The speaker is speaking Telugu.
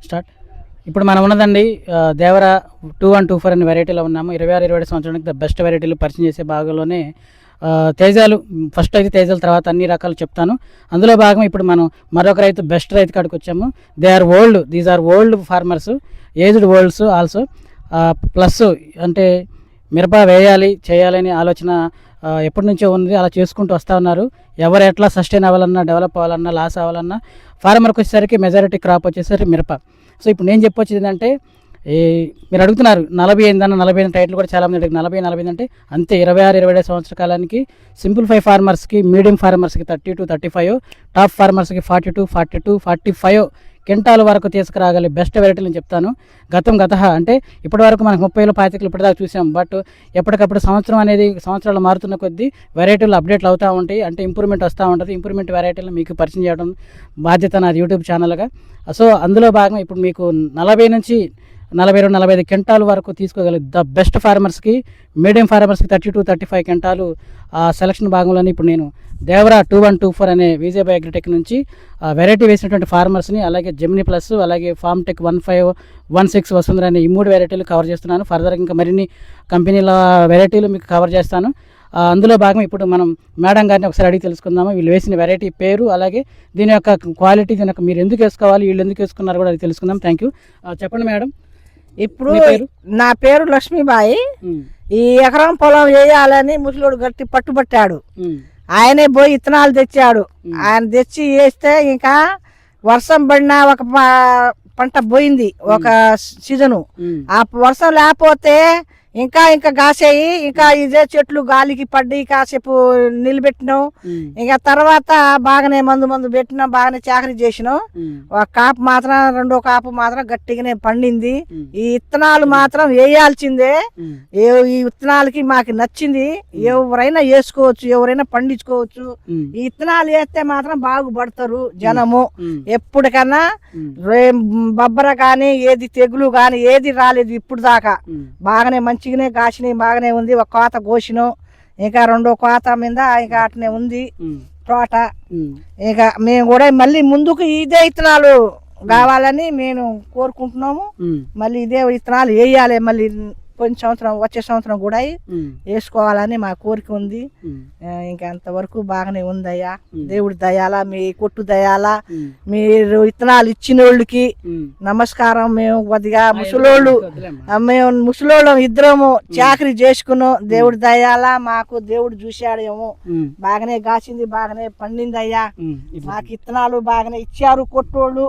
స్టార్ట్. ఇప్పుడు మనం ఉన్నదండి దేవర 2124 అనే వెరైటీలో ఉన్నాము. 26-27 సంవత్సరానికి ద బెస్ట్ వెరైటీలు పరిచయం చేసే భాగంలోనే తేజాలు ఫస్ట్ అయితే తేజాల తర్వాత అన్ని రకాలు చెప్తాను. అందులో భాగం ఇప్పుడు మనం మరొక రైతు బెస్ట్ రైతు కాడికి వచ్చాము. These are old farmers, aged olds also. Plus అంటే మిరప వేయాలి చేయాలని ఆలోచన ఎప్పటి నుంచో ఉంది, అలా చేసుకుంటూ వస్తూ ఉన్నారు. ఎవరు ఎట్లా సస్టైన్ అవ్వాలన్నా, డెవలప్ అవ్వాలన్నా, లాస్ అవ్వాలన్నా ఫార్మర్కి వచ్చేసరికి మెజారిటీ క్రాప్ వచ్చేసరికి మిరప. సో ఇప్పుడు నేను చెప్పొచ్చేది ఏంటంటే, మీరు అడుగుతున్నారు 45 టైటిల్ కూడా చాలామంది అడిగి 40 అంటే అంతే. 26-27 సంవత్సర కాలానికి సింప్లిఫై ఫార్మర్స్కి, మీడియం ఫార్మర్స్కి 32-35, టాప్ ఫార్మర్స్కి 42-45 క్వింటాల వరకు తీసుకురాగలి బెస్ట్ వెరైటీలు నేను చెప్తాను. గత అంటే ఇప్పటి వరకు మనకు 30-25 ఇప్పటిదాకా చూసాం. బట్ ఎప్పటికప్పుడు సంవత్సరాలు మారుతున్న కొద్దీ వెరైటీలు అప్డేట్లు అవుతూ ఉంటాయి, అంటే ఇంప్రూవ్మెంట్ వస్తూ ఉంటుంది. ఇంప్రూవ్మెంట్ వెరైటీలు మీకు పరిచయం చేయడం బాధ్యత నాది యూట్యూబ్ ఛానల్గా. సో అందులో భాగంగా ఇప్పుడు మీకు 40-42-45 క్వింటాల వరకు తీసుకోగలిగే ద బెస్ట్ ఫార్మర్స్కి, మీడియం ఫార్మర్స్కి 32-35 క్వింటాలు సెలక్షన్ భాగంలోని ఇప్పుడు నేను దేవరా 2124 అనే విజయ్ అగ్రిటెక్ నుంచి వెరైటీ వేసినటువంటి ఫార్మర్స్ని, అలాగే జెమినీ ప్లస్, అలాగే ఫార్మ్ టెక్ 1516 వసుంధర అనే ఈ 3 వెరైటీలు కవర్ చేస్తున్నాను. ఫర్దర్గా ఇంకా మరిన్ని కంపెనీల వెరైటీలు మీకు కవర్ చేస్తాను. అందులో భాగం ఇప్పుడు మనం మేడం గారిని ఒకసారి అడిగి తెలుసుకుందాము. వీళ్ళు వేసిన వెరైటీ పేరు, అలాగే దీని యొక్క క్వాలిటీ, దీని యొక్క మీరు ఎందుకు వేసుకోవాలి, వీళ్ళు ఎందుకు వేసుకున్నారు కూడా అది తెలుసుకుందాం. Thank you. చెప్పండి మేడం. ఇప్పుడు నా పేరు లక్ష్మీబాయి. ఈ ఎకరం పొలం వేయాలని ముసలోడు గట్టి పట్టుబట్టాడు. ఆయనే పోయి ఇత్తనాలు తెచ్చాడు. ఆయన తెచ్చి వేస్తే ఇంకా వర్షం పడినా ఒక పంట పోయింది, ఒక సీజను. ఆ వర్షం లేకపోతే ఇంకా కాసేయి, ఇంకా ఇదే చెట్లు గాలికి పడ్డి కాసేపు నిలబెట్టినాం. ఇంకా తర్వాత బాగానే మందు పెట్టినాం, బాగానే చాకరీ చేసినాం. ఒక కాపు మాత్రం, రెండో కాపు మాత్రం గట్టిగానే పండింది. ఈ ఇత్తనాలు మాత్రం వేయాల్సిందే. ఈ ఇత్తనాలకి మాకు నచ్చింది. ఎవరైనా వేసుకోవచ్చు, ఎవరైనా పండించుకోవచ్చు. ఈ ఇత్తనాలు వేస్తే మాత్రం బాగుపడతారు జనము. ఎప్పటికన్నా బొబ్బర కానీ, ఏది తెగులు కానీ ఏది రాలేదు ఇప్పుడు దాకా. బాగానే మంచిగానే కాసినాయి, బాగానే ఉంది. ఒక కోత కోసినాం, ఇంకా రెండో కోత మీద ఇంకా అట్నే ఉంది తోట. ఇక మేము కూడా మళ్ళీ ముందుకు ఇదే ఇత్తనాలు కావాలని మేము కోరుకుంటున్నాము. మళ్ళీ ఇదే ఇత్తనాలు వేయాలి, మళ్ళీ వచ్చే సంవత్సరం కూడా వేసుకోవాలని మా కోరిక ఉంది. ఇంకా అంతవరకు బాగానే ఉందయ్యా, దేవుడి దయాల, మీ కొట్టు దయాల, మీరు ఇత్తనాలు ఇచ్చిన వాళ్ళకి నమస్కారం. మేము కొద్దిగా ముసలోళ్ళం ఇద్దరము చాకరీ చేసుకున్నాం. దేవుడి దయాల మాకు దేవుడు చూశాడేమో, బాగానే కాసింది, బాగానే పండింది అయ్యా. మాకు ఇత్తనాలు బాగానే ఇచ్చారు కొట్టోళ్ళు.